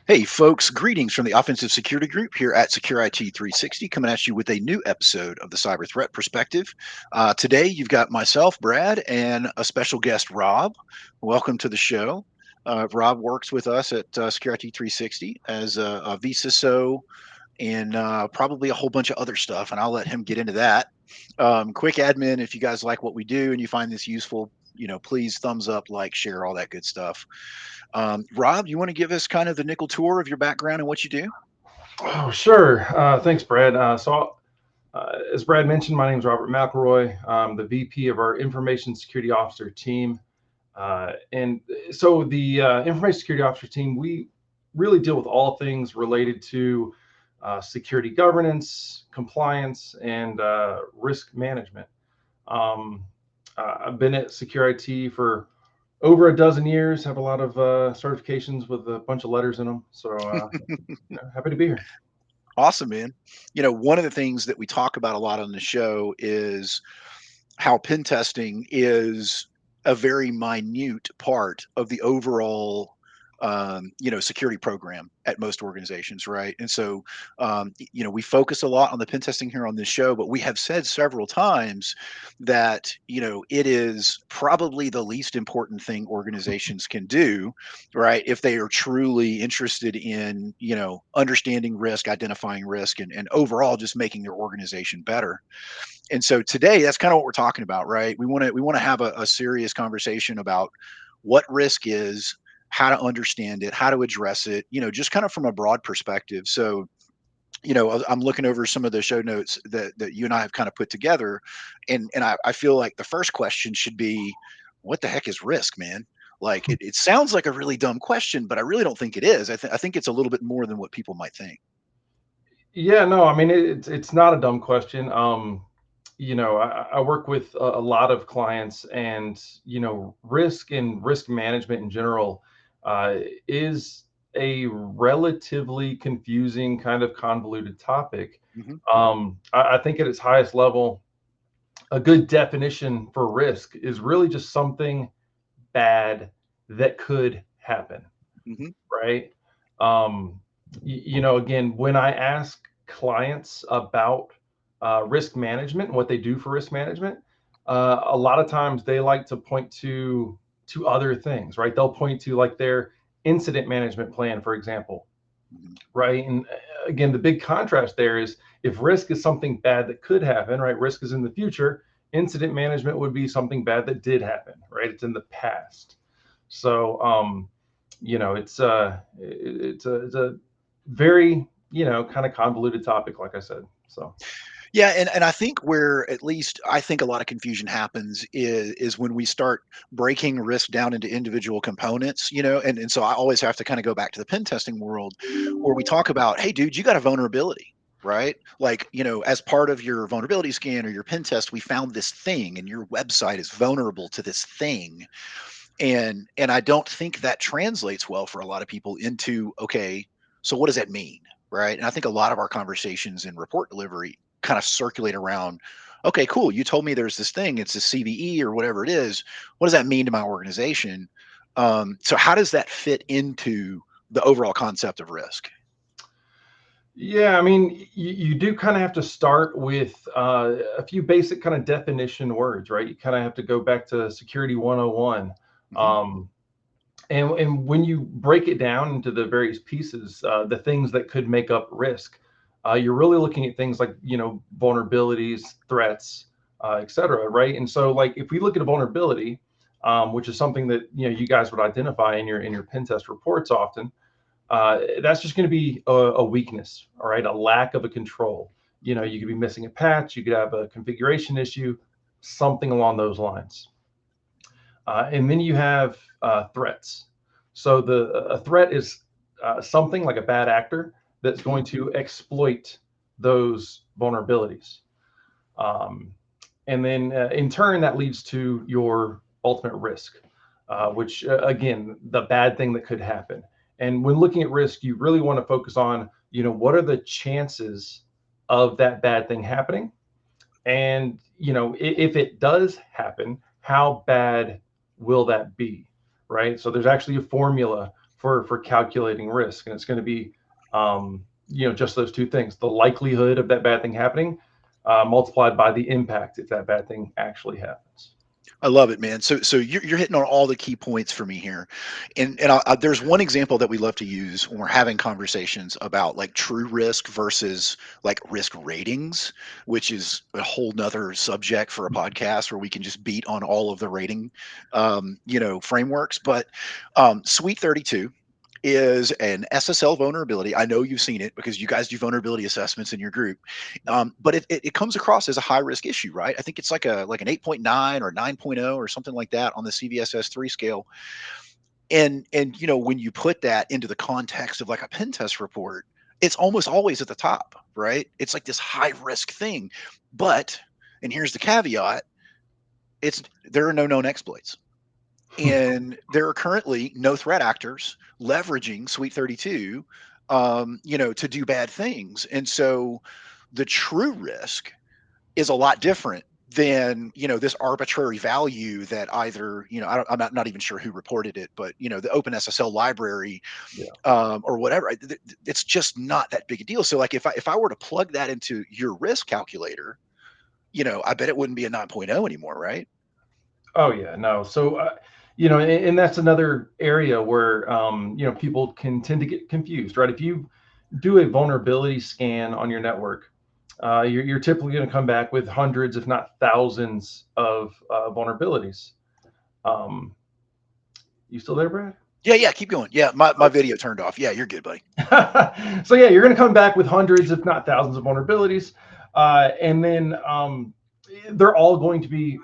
Hey, folks, greetings from the Offensive Security Group here at Secure IT 360, coming at you with a new episode of the Cyber Threat Perspective. Today, you've got myself, Brad, and a special guest, Rob. Welcome to the show. Rob works with us at Secure IT 360 as a vCISO and probably a whole bunch of other stuff, and I'll let him get into that. Quick admin, if you guys like what we do and you find this useful, please thumbs up, like, share, all that good stuff. Rob, you want to give us kind of the nickel tour of your background and what you do? Oh, sure. Thanks, Brad. As Brad mentioned, my name is Robert McElroy. I'm the VP of our Information Security Officer team. The Information Security Officer team, we really deal with all things related to security governance, compliance, and risk management. Um, I've been at Secure IT for over a dozen years, have a lot of certifications with a bunch of letters in them. Happy to be here. Awesome, man. One of the things that we talk about a lot on the show is how pen testing is a very minute part of the overall security program at most organizations, right? And so we focus a lot on the pen testing here on this show, but we have said several times that it is probably the least important thing organizations can do, right, if they are truly interested in understanding risk, identifying risk, and overall just making their organization better. And so today, that's kind of what we're talking about, right? We want to have a serious conversation about what risk is, how to understand it, how to address it, just kind of from a broad perspective. So I'm looking over some of the show notes that you and I have kind of put together, and I feel like the first question should be, what the heck is risk, man? Like it sounds like a really dumb question, but I really don't think it is. I think it's a little bit more than what people might think. Yeah, no, I mean it's not a dumb question. I work with a lot of clients, and risk and risk management in general is a relatively confusing, kind of convoluted topic. Hmm. I think at its highest level, a good definition for risk is really just something bad that could happen, Hmm. right? Um, Again, when I ask clients about risk management and what they do for risk management, a lot of times they like to point to other things, right? They'll point to like their incident management plan, for example, Hmm. right? And again, the big contrast there is if risk is something bad that could happen, right? Risk is in the future. Incident management would be something bad that did happen, right? It's in the past. So, it's a very kind of convoluted topic, like I said. So Yeah, and I think where at least I think a lot of confusion happens is when we start breaking risk down into individual components, and so I always have to kind of go back to the pen testing world where we talk about, hey, dude, you got a vulnerability, right? Like, as part of your vulnerability scan or your pen test, we found this thing and your website is vulnerable to this thing. And I don't think that translates well for a lot of people into, okay, so what does that mean? Right. And I think a lot of our conversations in report delivery kind of circulate around, okay, cool. You told me there's this thing, it's a CVE or whatever it is. What does that mean to my organization? So how does that fit into the overall concept of risk? yeah, I mean, you do kind of have to start with a few basic kind of definition words, right? You kind of have to go back to Security 101. Hmm. Um, and when you break it down into the various pieces, the things that could make up risk, you're really looking at things like vulnerabilities, threats, et cetera, right? And so, like, if we look at a vulnerability, which is something that you guys would identify in your pen test reports often, that's just going to be a weakness, all right, a lack of a control. You could be missing a patch, you could have a configuration issue, something along those lines. And then you have threats. So a threat is something like a bad actor that's Hmm. going to exploit those vulnerabilities. Um, and then in turn, that leads to your ultimate risk, which again, the bad thing that could happen. And when looking at risk, you really want to focus on, what are the chances of that bad thing happening? And if it does happen, how bad will that be, right? So there's actually a formula for calculating risk, and it's going to be just those two things: the likelihood of that bad thing happening, multiplied by the impact if that bad thing actually happens. I love it, man. So you're hitting on all the key points for me here, and there's one example that we love to use when we're having conversations about like true risk versus like risk ratings, which is a whole nother subject for a podcast where we can just beat on all of the rating, frameworks. But Suite 32 is an SSL vulnerability. I know you've seen it because you guys do vulnerability assessments in your group. But it comes across as a high risk issue, right? I think it's like an 8.9 or 9.0 or something like that on the CVSS3 scale. And when you put that into the context of like a pen test report, it's almost always at the top, right? It's like this high risk thing. But and here's the caveat, it's there are no known exploits. And there are currently no threat actors leveraging Suite 32, to do bad things. And so the true risk is a lot different than this arbitrary value that either I'm not even sure who reported it, but the OpenSSL library, Yeah. or whatever. It's just not that big a deal. So like if I were to plug that into your risk calculator, I bet it wouldn't be a 9.0 anymore, right? Oh yeah, no. So, and that's another area where people can tend to get confused, right? If you do a vulnerability scan on your network, you're typically going to come back with hundreds, if not thousands, of vulnerabilities. Um, you still there, Brad? Yeah, keep going. Yeah, my video turned off. Yeah, you're good, buddy. So yeah, you're going to come back with hundreds, if not thousands, of vulnerabilities, and then they're all going to be,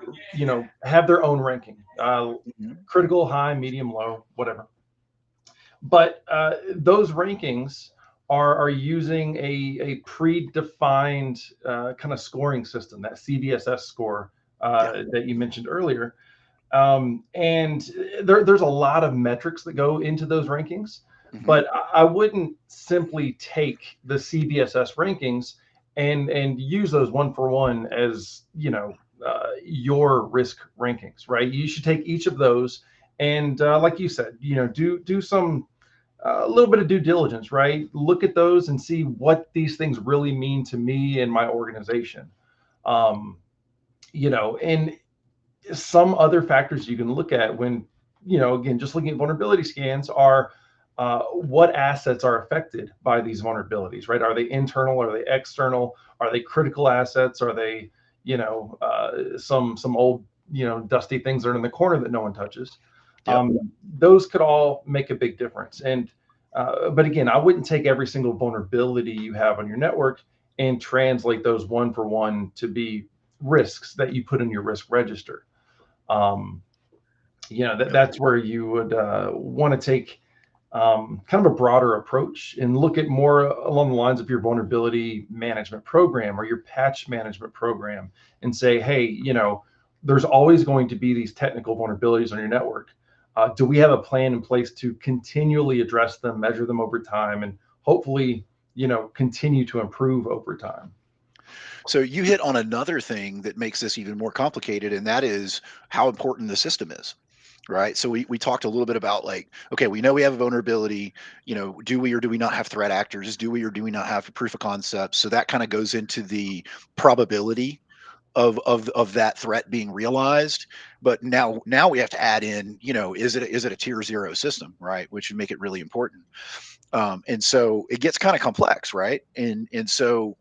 have their own ranking: Mhm. critical, high, medium, low, whatever. But those rankings are using a predefined kind of scoring system, that CVSS score Yeah. that you mentioned earlier. And there's a lot of metrics that go into those rankings, Mhm. but I wouldn't simply take the CVSS rankings and use those one for one as your risk rankings, right? You should take each of those and, like you said, do some a little bit of due diligence, right? Look at those and see what these things really mean to me and my organization. Um, and some other factors you can look at when, again, just looking at vulnerability scans are what assets are affected by these vulnerabilities, right? Are they internal? Are they external? Are they critical assets? Are they, some old, dusty things that are in the corner that no one touches? Yep. Those could all make a big difference. And but again, I wouldn't take every single vulnerability you have on your network and translate those one for one to be risks that you put in your risk register. um, Yep. that's where you would want to take kind of a broader approach and look at more along the lines of your vulnerability management program or your patch management program, and say, hey, there's always going to be these technical vulnerabilities on your network. Do we have a plan in place to continually address them, measure them over time, and hopefully continue to improve over time? So you hit on another thing that makes this even more complicated, and that is how important the system is. Right. So we talked a little bit about like, okay, we know we have a vulnerability, do we or do we not have threat actors? Do we or do we not have a proof of concept? So that kind of goes into the probability of that threat being realized. But now we have to add in, is it a tier 0 system, right? Which would make it really important. And so it gets kind of complex, right? And so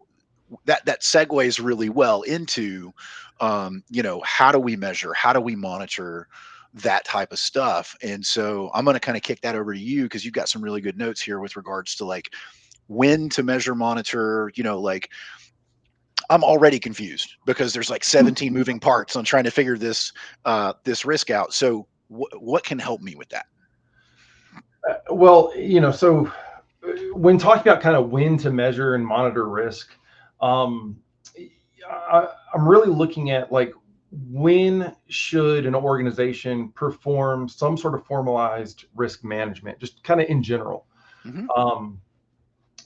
that segues really well into, how do we measure, how do we monitor that type of stuff. And so I'm going to kind of kick that over to you because you've got some really good notes here with regards to like when to measure, monitor. Like I'm already confused because there's like 17 moving parts on trying to figure this risk out. So what can help me with that? Well, so when talking about kind of when to measure and monitor risk, um, I'm really looking at like, when should an organization perform some sort of formalized risk management, just kind of in general. Hmm. Um,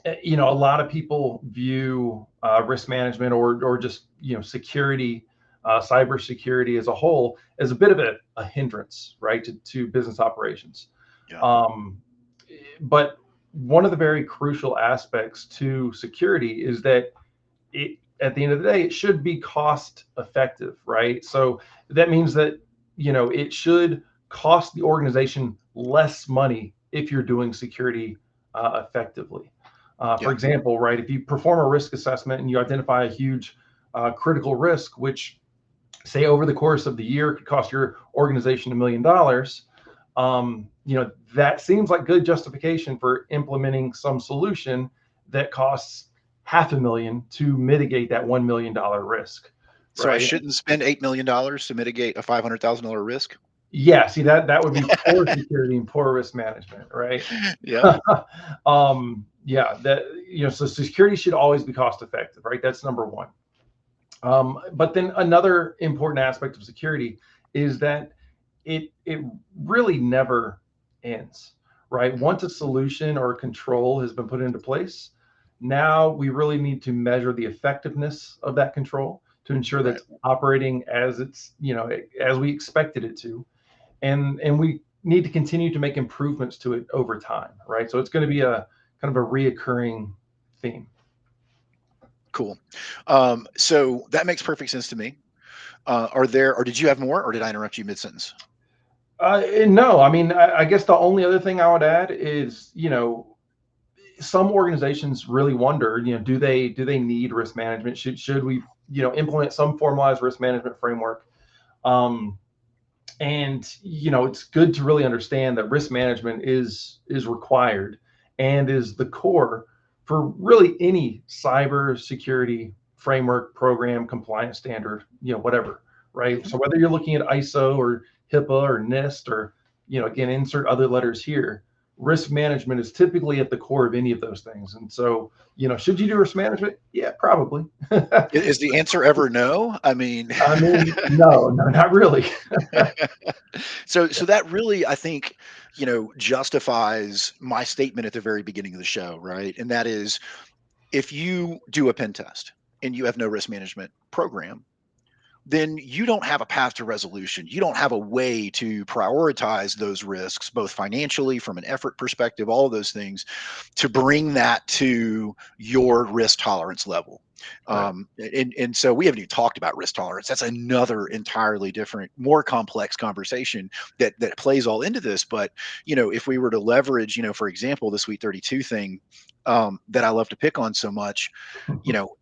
a lot of people view risk management or just security, cybersecurity as a whole, as a bit of a hindrance, right, to business operations. Yeah. Um, But one of the very crucial aspects to security is that it, at the end of the day, it should be cost effective, right? So that means that, it should cost the organization less money if you're doing security effectively. For Yeah. example, right, if you perform a risk assessment and you identify a huge critical risk, which say over the course of the year could cost your organization $1 million, that seems like good justification for implementing some solution that costs $500,000 to mitigate that $1 million risk, So I right? shouldn't spend $8 million to mitigate a $500,000 risk. Yeah, see, that would be poor security and poor risk management, right? Yep. Yeah, that, so security should always be cost effective, right? That's number one. But then another important aspect of security is that it really never ends, right? Once a solution or a control has been put into place, now we really need to measure the effectiveness of that control to ensure that Right. it's operating as as we expected it to, and we need to continue to make improvements to it over time, right? So it's going to be a kind of a reoccurring theme. Cool. So that makes perfect sense to me. Or did you have more, or did I interrupt you mid sentence? No, I mean, I guess the only other thing I would add is, some organizations really wonder, do they need risk management? Should we, implement some formalized risk management framework? Um, and it's good to really understand that risk management is required and is the core for really any cyber security framework, program, compliance standard, whatever, right? Mhm. So whether you're looking at ISO or HIPAA or NIST or, again, insert other letters here, risk management is typically at the core of any of those things. And so, should you do risk management? Yeah, probably. Is the answer ever no? I mean, I mean, no, no, not really. so that really, I think, justifies my statement at the very beginning of the show, right? And that is, if you do a pen test and you have no risk management program, then you don't have a path to resolution. You don't have a way to prioritize those risks, both financially, from an effort perspective, all of those things, to bring that to your risk tolerance level. Right. And so we haven't even talked about risk tolerance. That's another entirely different, more complex conversation that plays all into this. But if we were to leverage, for example, the Sweet 32 thing, that I love to pick on so much,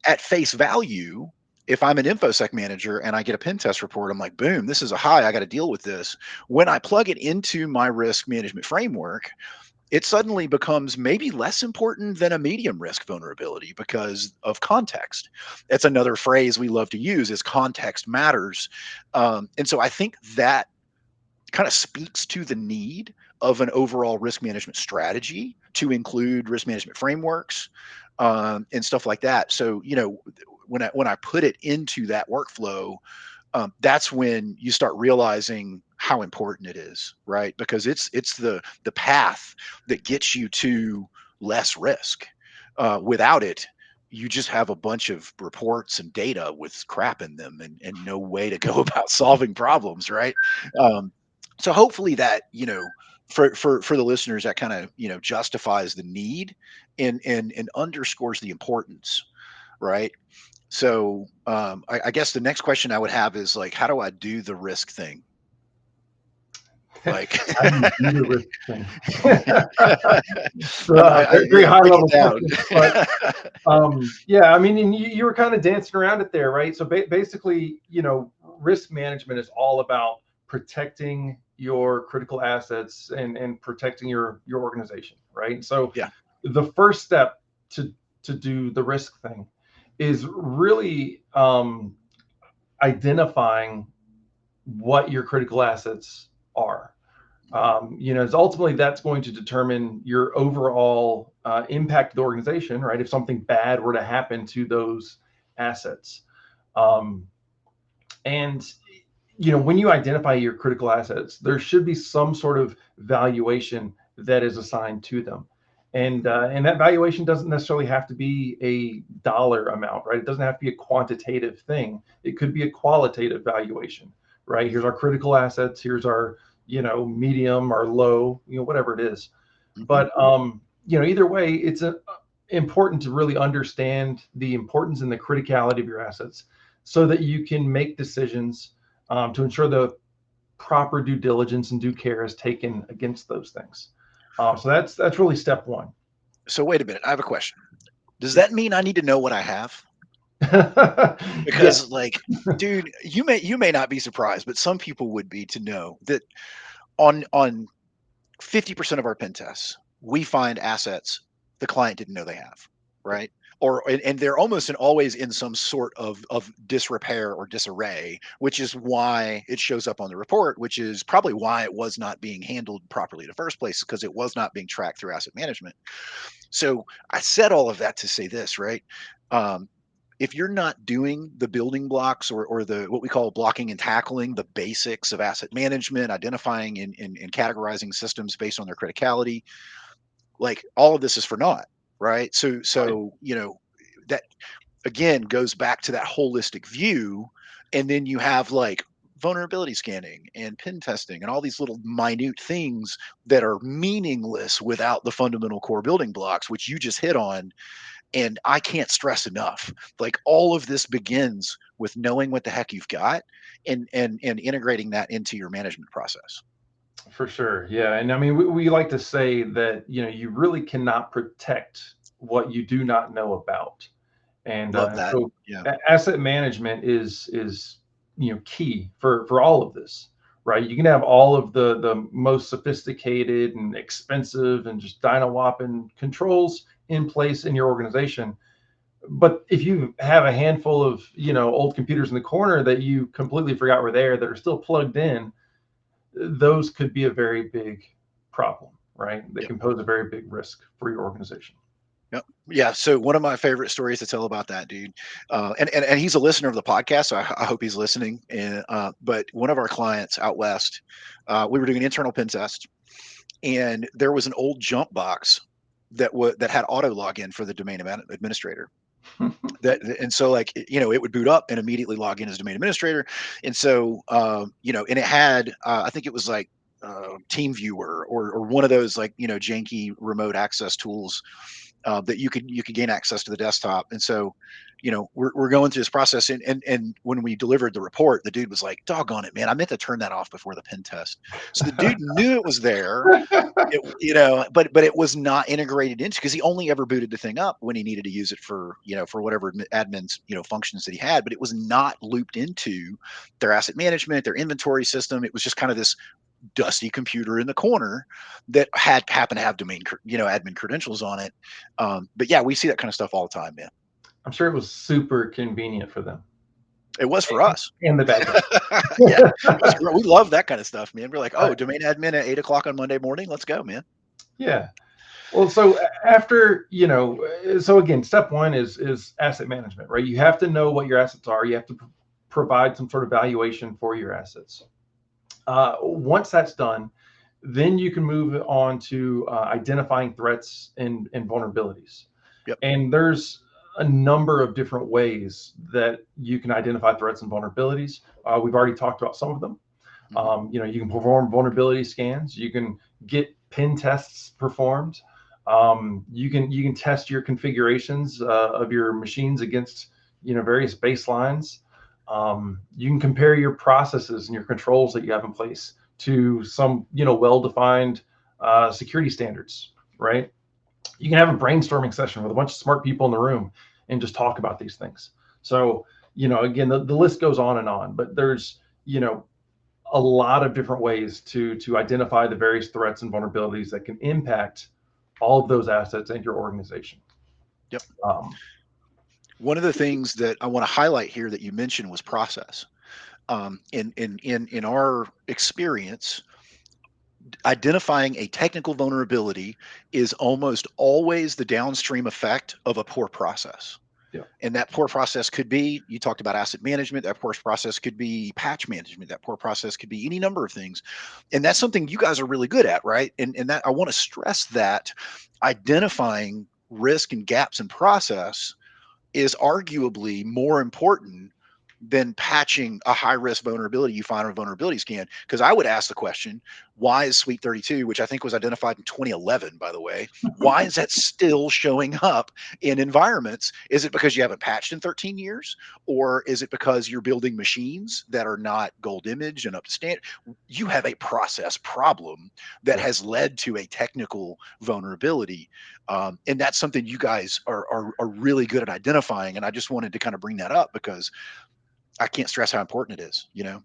at face value, if I'm an infosec manager and I get a pen test report, I'm like, boom, this is a high. I got to deal with this. When I plug it into my risk management framework, it suddenly becomes maybe less important than a medium risk vulnerability because of context. That's another phrase we love to use, is context matters. And so I think that kind of speaks to the need of an overall risk management strategy to include risk management frameworks, and stuff like that. So, when I put it into that workflow, that's when you start realizing how important it is, right? Because it's the path that gets you to less risk. Without it, you just have a bunch of reports and data with crap in them, and no way to go about solving problems, right? Um, so hopefully that, for the listeners, that kind of, justifies the need, and underscores the importance, right? So, I guess the next question I would have is, like, how do I do the risk thing? Like, How do you do the risk thing? It's very, very yeah, high break it level down. question, but yeah, I mean, and you were kind of dancing around it there, right? So basically, risk management is all about protecting your critical assets and protecting your organization, right? So Yeah. the first step to do the risk thing is really identifying what your critical assets are. Mhm. It's ultimately that's going to determine your overall impact to the organization, right? If something bad were to happen to those assets, um, and when you identify your critical assets, there should be some sort of valuation that is assigned to them, and that valuation doesn't necessarily have to be a dollar amount, right? It doesn't have to be a quantitative thing. It could be a qualitative valuation, right? Here's our critical assets. Here's our medium or low, whatever it is. Hmm. But either way, it's important to really understand the importance and the criticality of your assets, so that you can make decisions to ensure the proper due diligence and due care is taken against those things. So that's really step one. So wait a minute. I have a question. Does Yeah. that mean I need to know what I have? Yeah. Because like, dude, you may not be surprised, but some people would be to know that on 50% of our pen tests, we find assets the client didn't know they have, right? And they're almost and always in some sort of disrepair or disarray, which is why it shows up on the report, which is probably why it was not being handled properly in the first place, because it was not being tracked through asset management. So I said all of that to say this, right? Um, if you're not doing the building blocks, or the what we call blocking and tackling, the basics of asset management, identifying and categorizing systems based on their criticality, like all of this is for naught, right? So Right. that again goes back to that holistic view. And then you have like vulnerability scanning and pen testing and all these little minute things that are meaningless without the fundamental core building blocks, which you just hit on. And I can't stress enough, like all of this begins with knowing what the heck you've got, and integrating that into your management process. For sure. Yeah. And I mean, we like to say that, you really cannot protect what you do not know about. Love And that. so Yeah. asset management is key for all of this, right? You can have all of the most sophisticated and expensive and just dyno whopping controls in place in your organization. But if you have a handful of old computers in the corner that you completely forgot were there that are still plugged in, those could be a very big problem, right? They Yep. can pose a very big risk for your organization. Yep. Yeah. So one of my favorite stories to tell about that dude, and he's a listener of the podcast, so I hope he's listening. And but one of our clients out west, we were doing an internal pen test, and there was an old jump box that had auto login for the domain administrator. And so like it would boot up and immediately log in as domain administrator. And so and it had I think it was like team viewer, or one of those like janky remote access tools that you could gain access to the desktop. And so we're going through this process, and when we delivered the report, the dude was like, doggone it, man, I meant to turn that off before the pen test. So the dude knew it was there. But it was not integrated into, because he only ever booted the thing up when he needed to use it for for whatever admin's functions that he had. But it was not looped into their asset management, their inventory system. It was just kind of this dusty computer in the corner that had happened to have domain admin credentials on it. But yeah, we see that kind of stuff all the time, man. I'm sure it was super convenient for them It was for us. and the bad Yeah, it was guys. great. We love that kind of stuff, man. We're like, oh, Right. domain admin at 8 o'clock on Monday morning, let's go, man. Yeah. Well, so after, so again, step one is asset management, right? You have to know what your assets are. You have to provide some sort of valuation for your assets. Once that's done, then you can move on to identifying threats and vulnerabilities. Yep. And there's a number of different ways that you can identify threats and vulnerabilities. We've already talked about some of them. Hmm. You can perform vulnerability scans. You can get pen tests performed. You can test your configurations of your machines against various baselines. You can compare your processes and your controls that you have in place to some well-defined security standards, right? You can have a brainstorming session with a bunch of smart people in the room and just talk about these things. So again, the list goes on and on, but there's a lot of different ways to identify the various threats and vulnerabilities that can impact all of those assets and your organization. Yep. Um, One of the things that I want to highlight here that you mentioned was process. In our experience, identifying a technical vulnerability is almost always the downstream effect of a poor process. yeah, And that poor process could be, you talked about asset management, that poor process could be patch management, that poor process could be any number of things. And that's something you guys are really good at, right? And that I want to stress that identifying risk and gaps in process is arguably more important than patching a high risk vulnerability you find on a vulnerability scan. Because I would ask the question, why is Suite 32, which I think was identified in 2011, by the way, why is that still showing up in environments? Is it because you haven't patched in 13 years? Or is it because you're building machines that are not gold image and up to standard? You have a process problem that Yeah. has led to a technical vulnerability. And that's something you guys are really good at identifying. And I just wanted to kind of bring that up because I can't stress how important it is, you know?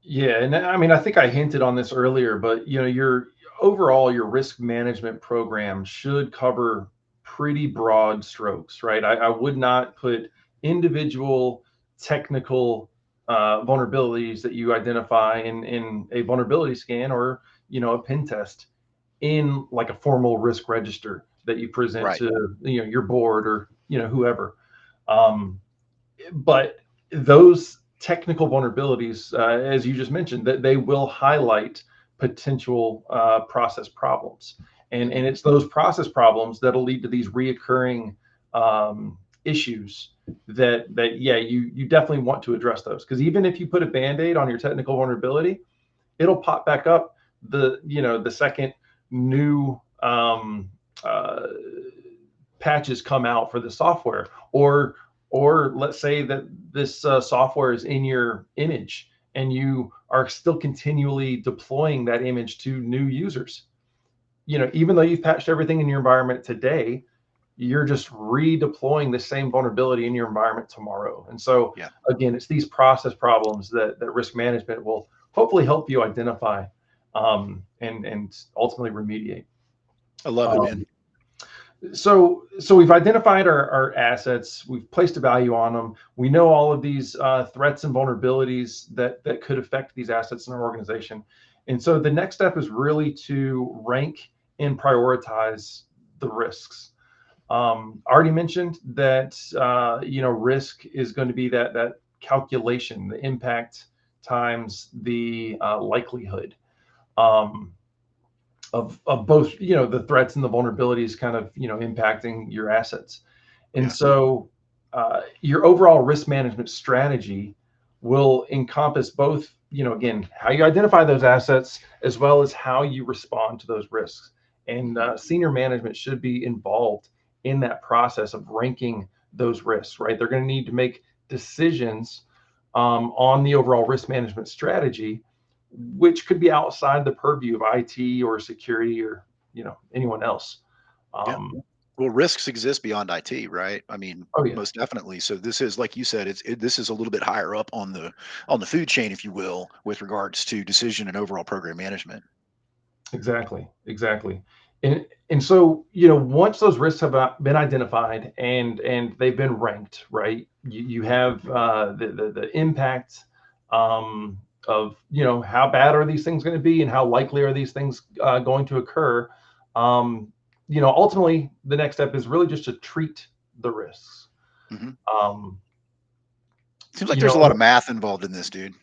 Yeah, and I mean, I think I hinted on this earlier, but your overall your risk management program should cover pretty broad strokes, right? I would not put individual technical vulnerabilities that you identify in a vulnerability scan or a pen test in like a formal risk register that you present Right. to your board or whoever. Um, but those technical vulnerabilities, as you just mentioned, that they will highlight potential process problems, and Hmm. it's those process problems that'll lead to these reoccurring issues that yeah, you definitely want to address those, because even if you put a band-aid on your technical vulnerability, it'll pop back up the second new uh, patches come out for the software, or let's say that this software is in your image and you are still continually deploying that image to new users. Even though you've patched everything in your environment today, you're just redeploying the same vulnerability in your environment tomorrow. And so Yeah. again, it's these process problems that risk management will hopefully help you identify, and ultimately remediate. I love it, man. Um, so we've identified our assets, we've placed a value on them, we know all of these threats and vulnerabilities that could affect these assets in our organization. And so the next step is really to rank and prioritize the risks. Already mentioned that risk is going to be that calculation, the impact times the likelihood. Um, of both the threats and the vulnerabilities kind of impacting your assets. And Yeah. so your overall risk management strategy will encompass both, again, how you identify those assets as well as how you respond to those risks. And Hmm. senior management should be involved in that process of ranking those risks, right? They're going to need to make decisions on the overall risk management strategy, which could be outside the purview of IT or security or anyone else. Yeah. Um, Well, risks exist beyond IT, right? I mean, oh yeah, most definitely. So this is, like you said, this is a little bit higher up on the food chain, if you will, with regards to decision and overall program management. exactly. And so once those risks have been identified and they've been ranked, right? You have the impact of how bad are these things going to be and how likely are these things going to occur. Ultimately, the next step is really just to treat the risks. Hmm. Um, Seems like you there's a know, lot of math involved in this, dude.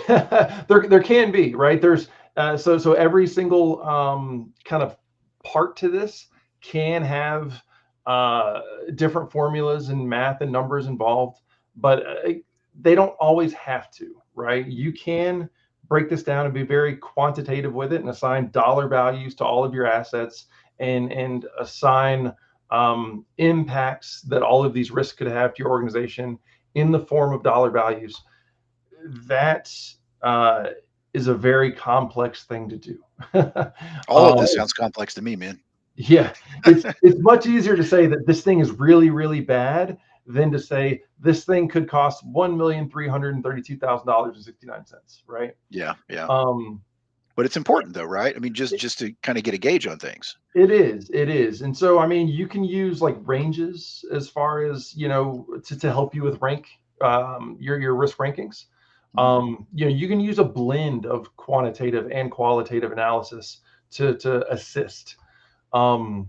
there can be, right? There's so every single kind of part to this can have uh, different formulas and math and numbers involved, but they don't always have to, right? You can break this down and be very quantitative with it and assign dollar values to all of your assets, and assign impacts that all of these risks could have to your organization in the form of dollar values. That uh, is a very complex thing to do. All of um, this sounds complex to me, man. yeah, it's much easier to say that this thing is really really bad than to say this thing could cost $1,332,000.69, right? Yeah, yeah. Um, But it's important though, right? I mean, just to kind of get a gauge on things. it is. And so, I mean, you can use like ranges as far as, to help you with your risk rankings. Mhm. You can use a blend of quantitative and qualitative analysis to assist. Um,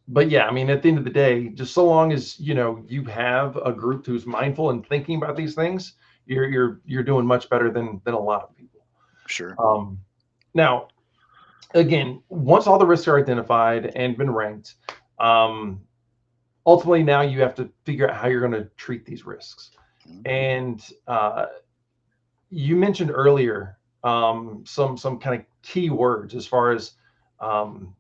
but yeah, I mean, at the end of the day, just so long as, you have a group who's mindful and thinking about these things, you're doing much better than a lot of people. Sure. Um, Now, again, once all the risks are identified and been ranked, um, ultimately now you have to figure out how you're going to treat these risks. Mhm. And you mentioned earlier some kind of key words as far as um,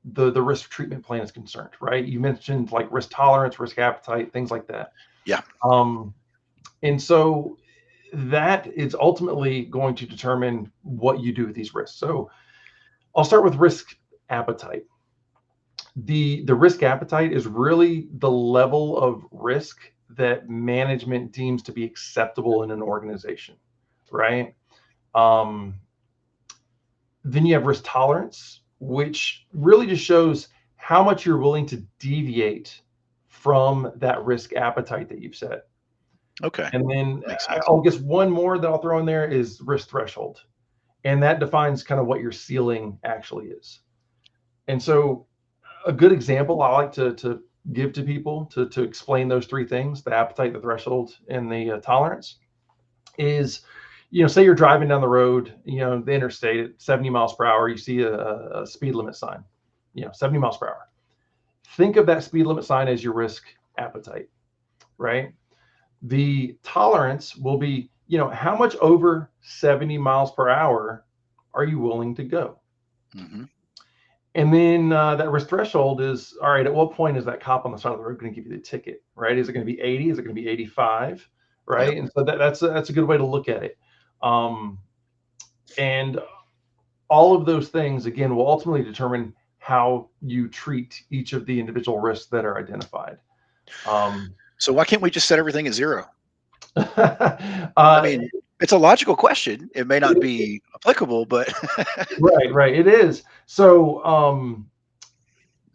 the risk treatment plan is concerned, right? You mentioned like risk tolerance, risk appetite, things like that. Yeah. Um, and so that is ultimately going to determine what you do with these risks. So I'll start with risk appetite. The risk appetite is really the level of risk that management deems to be acceptable in an organization, right? Um, then you have risk tolerance, which really just shows how much you're willing to deviate from that risk appetite that you've set. Okay. And then Makes sense. I'll guess one more that I'll throw in there is risk threshold. And that defines kind of what your ceiling actually is. And so a good example I like to give to people to explain those three things, the appetite, the threshold, and the tolerance, is, say you're driving down the road, the interstate at 70 miles per hour, you see a speed limit sign, 70 miles per hour. Think of that speed limit sign as your risk appetite, right? The tolerance will be, how much over 70 miles per hour are you willing to go? Hmm. And then that risk threshold is, all right, at what point is that cop on the side of the road going to give you the ticket, right? Is it going to be 80? Is it going to be 85? Yep. Right. And so that's a good way to look at it. Um, and all of those things, again, will ultimately determine how you treat each of the individual risks that are identified. Um, So why can't we just set everything at zero? I uh, mean, it's a logical question. It may not be applicable, but right. It is. So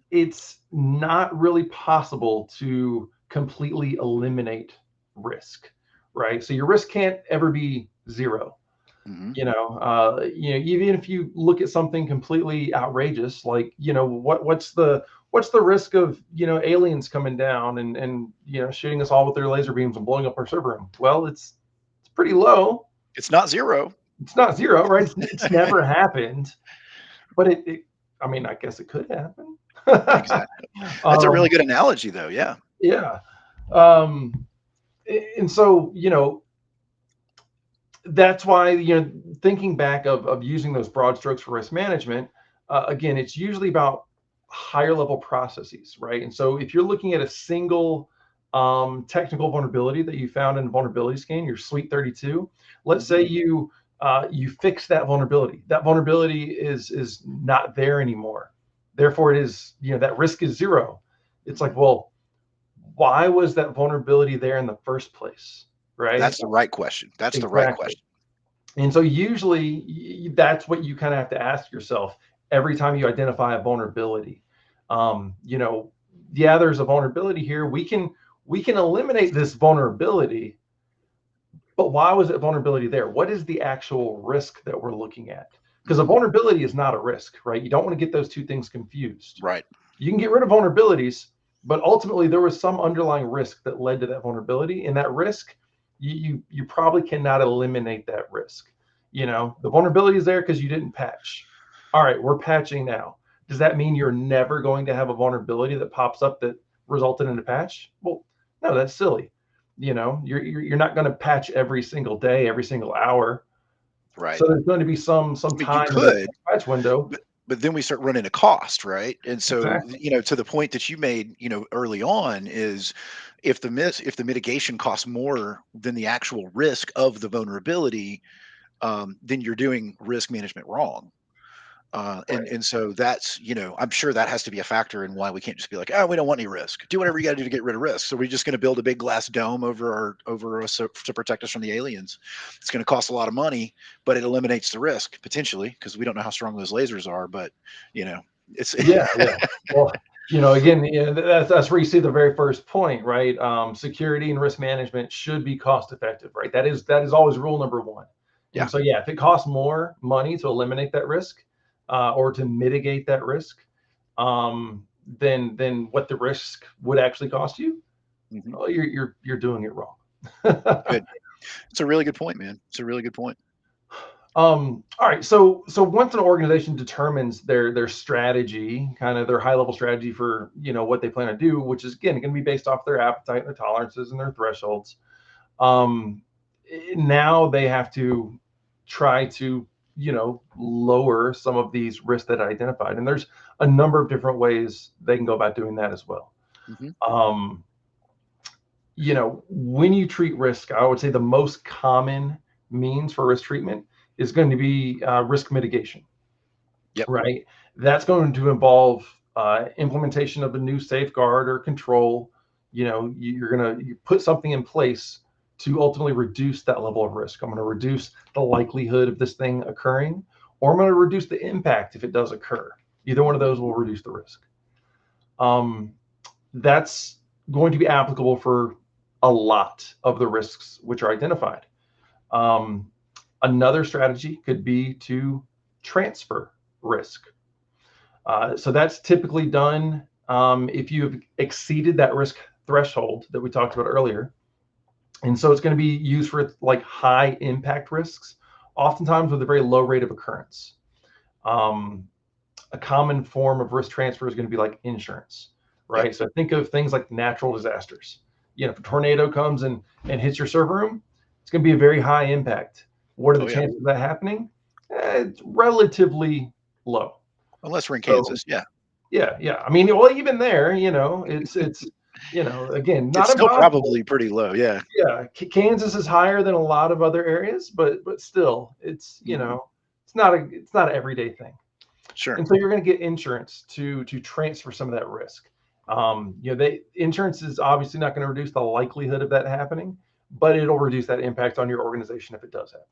it's not really possible to completely eliminate risk, right? So your risk can't ever be zero. Mhm. Even if you look at something completely outrageous, like what's the risk of aliens coming down and shooting us all with their laser beams and blowing up our server room? Well, it's pretty low. It's not zero. It's not zero, right? It's never happened, but I mean, I guess it could happen. Exactly. That's a really um, good analogy, though. Yeah. yeah. Um, and so, that's why, thinking back of using those broad strokes for risk management, again, it's usually about higher level processes, right? And so if you're looking at a single technical vulnerability that you found in a vulnerability scan, your suite 32, let's Mhm. say you fix that vulnerability. That vulnerability is not there anymore. Therefore, it is, that risk is zero. It's like, Mhm. well, why was that vulnerability there in the first place? Right? That's the right question. That's the right Exactly. question. And so usually that's what you kind of have to ask yourself every time you identify a vulnerability. Um, you know, yeah, there's a vulnerability here. We can eliminate this vulnerability, but why was that vulnerability there? What is the actual risk that we're looking at? Because a Mhm. vulnerability is not a risk, right? You don't want to get those two things confused. Right. You can get rid of vulnerabilities, but ultimately there was some underlying risk that led to that vulnerability, and that risk, you probably cannot eliminate that risk. The vulnerability is there because you didn't patch. All right, we're patching now. Does that mean you're never going to have a vulnerability that pops up that resulted in a patch? Well, no, that's silly. You're not going to patch every single day, every single hour. Right. So there's going to be some I mean, you time in that could, patch window. but then we start running a cost, right? And so, Exactly. to the point that you made, early on is if the mitigation costs more than the actual risk of the vulnerability, then you're doing risk management wrong. Right. And so that's, I'm sure that has to be a factor in why we can't just be like, oh, we don't want any risk. Do whatever you got to do to get rid of risk. So we're just going to build a big glass dome over us to protect us from the aliens. It's going to cost a lot of money, but it eliminates the risk potentially because we don't know how strong those lasers are. But you know, it's Yeah. Well, again, that's where you see the very first point, right? Security and risk management should be cost effective, right? That is always rule number one. And yeah, so, yeah, if it costs more money to eliminate that risk or to mitigate that risk, than what the risk would actually cost you, hmm, well, you're doing it wrong. good. It's a really good point, man. It's a really good point. All right. So once an organization determines their strategy, kind of their high level strategy for what they plan to do, which is again going to be based off their appetite, their tolerances, and their thresholds. Um, Now they have to try to, lower some of these risks that I identified. And there's a number of different ways they can go about doing that as well. Hmm. Um, when you treat risk, I would say the most common means for risk treatment is going to be risk mitigation, Yep. right? That's going to involve implementation of a new safeguard or control. You're going to put something in place to ultimately reduce that level of risk. I'm going to reduce the likelihood of this thing occurring, or I'm going to reduce the impact if it does occur. Either one of Hmm. those will reduce the risk. Um, that's going to be applicable for a lot of the risks which are identified. Um, Another strategy could be to transfer risk. So that's typically done if you've exceeded that risk threshold that we talked about earlier. And so it's going to be used for like high impact risks, oftentimes with a very low rate of occurrence. Um, a common form of risk transfer is going to be like insurance, Yep. right? So think of things like natural disasters. If a tornado comes and hits your server room, it's going to be a very high impact. What are the Oh yeah. chances of that happening? It's relatively low. Unless we're in So Kansas, yeah, yeah. I mean, well, even there, it's again, it's not still impossible. probably pretty low. Yeah. Yeah, Kansas is higher than a lot of other areas, but still, Hmm. it's not an everyday thing. Sure. And so you're going to get insurance to transfer some of that risk. Insurance is obviously not going to reduce the likelihood of that happening, but it'll reduce that impact on your organization if it does happen.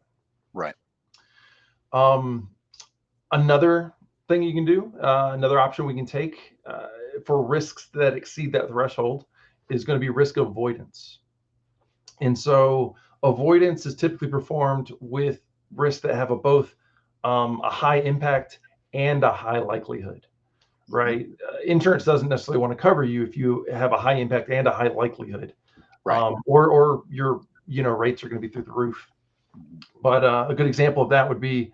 Right. Um, Another thing you can do, another option we can take for risks that exceed that threshold is going to be risk avoidance. And so avoidance is typically performed with risks that have both a high impact and a high likelihood, Hmm. right? Insurance doesn't necessarily want to cover you if you have a high impact and a high likelihood, Right. or your rates are going to be through the roof. Mhm. But a good example of that would be,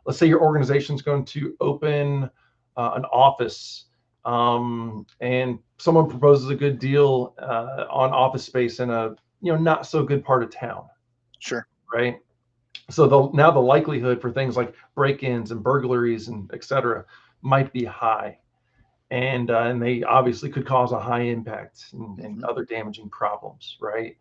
let's say your organization is going to open an office, and someone proposes a good deal on office space in a not so good part of town, Sure. right? So now the likelihood for things like break-ins and burglaries and et cetera might be high, and they obviously could cause a high impact and Hmm. other damaging problems, right?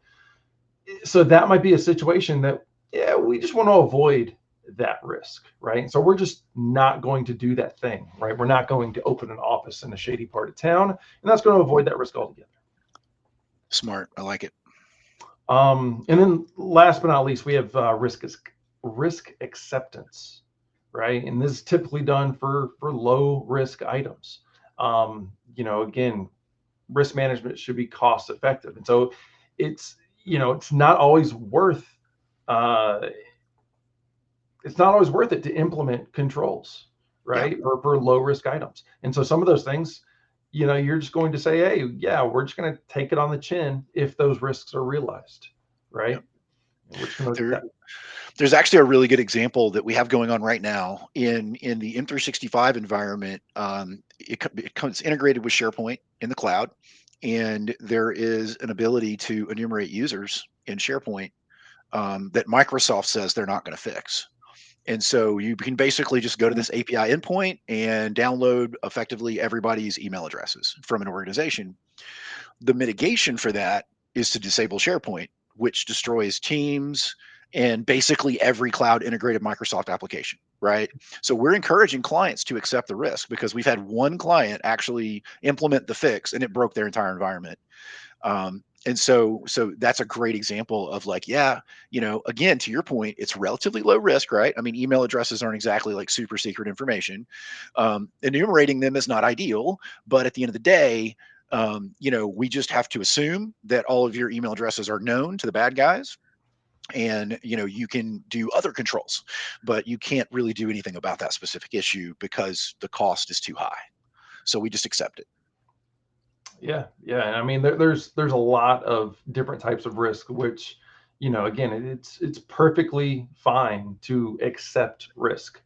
So that might be a situation that, yeah, we just want to avoid that risk, right? So we're just not going to do that thing, right? We're not going to open an office in a shady part of town, and that's going to avoid that risk altogether. Smart. I like it. And then last but not least, we have risk acceptance, right? And this is typically done for low risk items. Again, risk management should be cost effective, and so it's it's not always worth uh, it's not always worth it to implement controls, Yeah. right? For low risk items. And so some of those things, you're just going to say, hey, yeah, we're just going to take it on the chin if those risks are realized, Yeah. right? And we're just going to look at There, that. there's actually a really good example that we have going on right now in the M365 environment. It comes integrated with SharePoint in the cloud, and there is an ability to enumerate users in SharePoint that Microsoft says they're not going to fix. And so you can basically just go to this API endpoint and download effectively everybody's email addresses from an organization. The mitigation for that is to disable SharePoint, which destroys Teams and basically every cloud integrated Microsoft application, right? So we're encouraging clients to accept the risk because we've had one client actually implement the fix and it broke their entire environment. And so that's a great example of like, yeah, again, to your point, it's relatively low risk, right? I mean, email addresses aren't exactly like super secret information. Enumerating them is not ideal, but at the end of the day, we just have to assume that all of your email addresses are known to the bad guys, and you can do other controls, but you can't really do anything about that specific issue because the cost is too high. So we just accept it. Yeah. And I mean, there's a lot of different types of risk, which, again, it's perfectly fine to accept risk.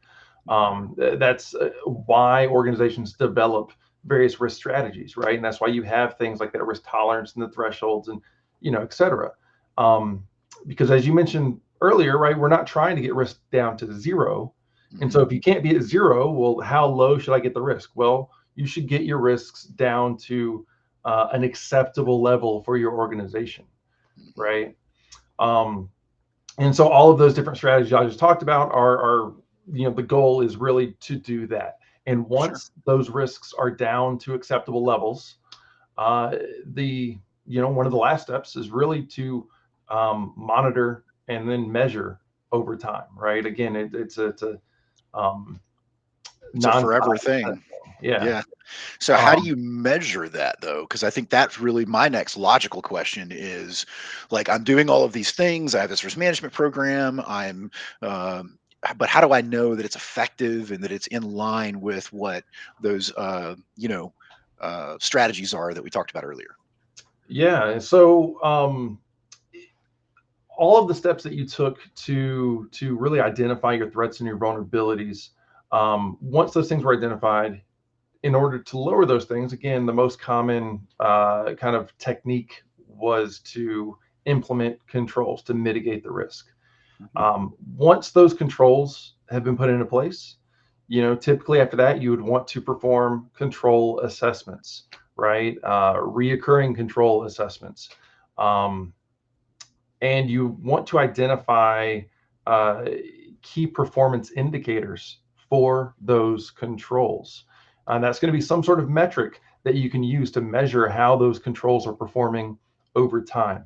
That's why organizations develop various risk strategies, right? And that's why you have things like that risk tolerance and the thresholds and et cetera. Um, because as you mentioned earlier, right, we're not trying to get risk down to zero. And Hmm. so if you can't be at zero, well, how low should I get the risk? Well, you should get your risks down to an acceptable level for your organization, Hmm. right? Um, and so all of those different strategies I just talked about are the goal is really to do that. And Sure. once those risks are down to acceptable levels, uh, the one of the last steps is really to monitor and then measure over time, right? Again, it's a um, It's a non-time forever thing. thing. Yeah. Yeah. So how do Um, you measure that though? Because I think that's really my next logical question is like I'm doing all of these things. I have this risk management program. Um, but how do I know that it's effective and that it's in line with what those strategies are that we talked about earlier? yeah. So all of the steps that you took to really identify your threats and your vulnerabilities, once those things were identified, in order to lower those things, again, the most common kind of technique was to implement controls to mitigate the risk. Mhm. Once those controls have been put into place, typically after that, you would want to perform control assessments, right? Reoccurring control assessments. Um, and you want to identify uh, key performance indicators for those controls. And that's going to be some sort of metric that you can use to measure how those controls are performing over time.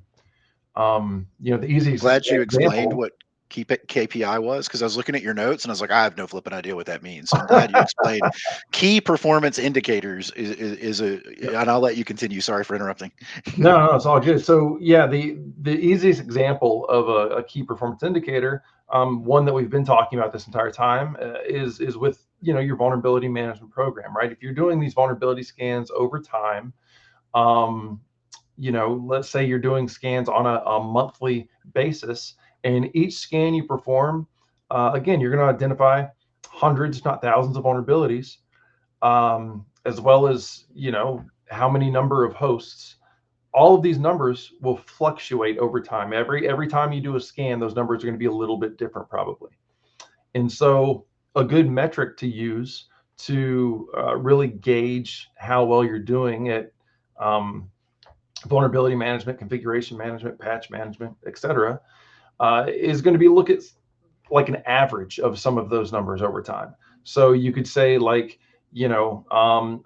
The I'm easiest glad you explained example. what keep it KPI was because I was looking at your notes and I was like, I have no flipping idea what that means. So I'm glad you explained. Key performance indicators is and I'll let you continue. Sorry for interrupting. No, no, it's all good. So yeah, the easiest example of a key performance indicator, one that we've been talking about this entire time, is with your vulnerability management program, right? If you're doing these vulnerability scans over time, um, let's say you're doing scans on a monthly basis, and each scan you perform, again, you're going to identify hundreds, if not thousands, of vulnerabilities, as well as how many number of hosts. All of these numbers will fluctuate over time. Every time you do a scan, those numbers are going to be a little bit different probably. And so a good metric to use to really gauge how well you're doing at um, vulnerability management, configuration management, patch management, etc., is going to be look at like an average of some of those numbers over time. So you could say like, I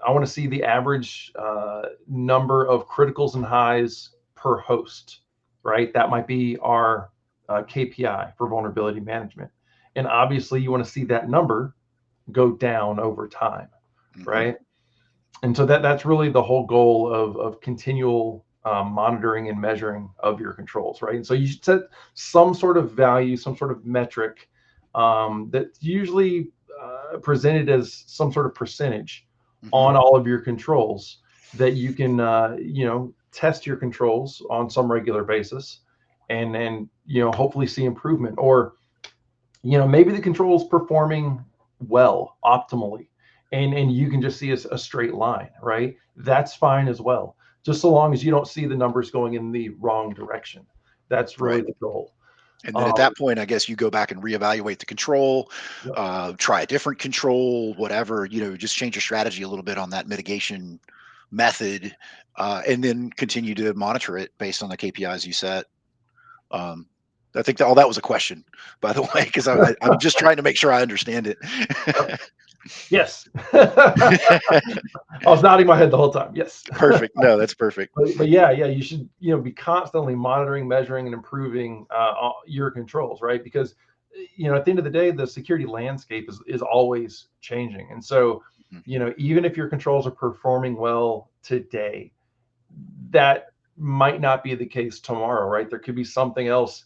want to see the average number of criticals and highs per host, right? That might be our KPI for vulnerability management. And obviously you want to see that number go down over time, Hmm. right? And so that's really the whole goal of continual monitoring and measuring of your controls, right? And so you should set some sort of value, some sort of metric that's usually presented as some sort of percentage Hmm. on all of your controls that you can, test your controls on some regular basis, and hopefully see improvement. Or maybe the control is performing well, optimally, and you can just see a straight line, right? That's fine as well, just so long as you don't see the numbers going in the wrong direction. That's really Right. the goal. And then at Um, that point, I guess you go back and reevaluate the control, yep, try a different control, whatever, just change your strategy a little bit on that mitigation method, and then continue to monitor it based on the KPIs you set. Um, I think that all that was a question, by the way, because I'm just trying to make sure I understand it. yep, yes. I was nodding my head the whole time. Yes. Perfect. No, that's perfect. But yeah, yeah, you should be constantly monitoring, measuring, and improving your controls, right? Because at the end of the day, the security landscape is always changing, and so Mhm. even if your controls are performing well today, that might not be the case tomorrow, right? There could be something else,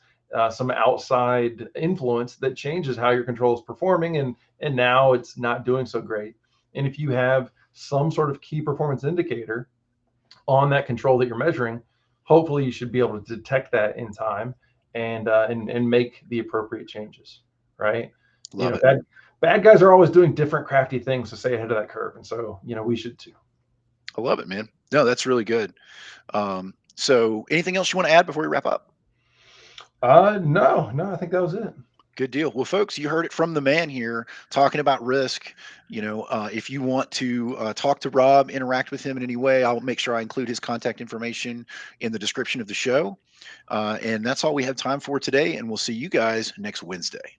some outside influence that changes how your control is performing, and now it's not doing so great. And if you have some sort of key performance indicator on that control that you're measuring, hopefully you should be able to detect that in time and make the appropriate changes, right? You Love know, it. bad guys are always doing different crafty things to stay ahead of that curve, and so we should too. I love it, man. No, that's really good. So anything else you want to add before we wrap up? No, no, I think that was it. Good deal. Well, folks, you heard it from the man here talking about risk. If you want to talk to Rob, interact with him in any way, I'll make sure I include his contact information in the description of the show. And that's all we have time for today. And we'll see you guys next Wednesday.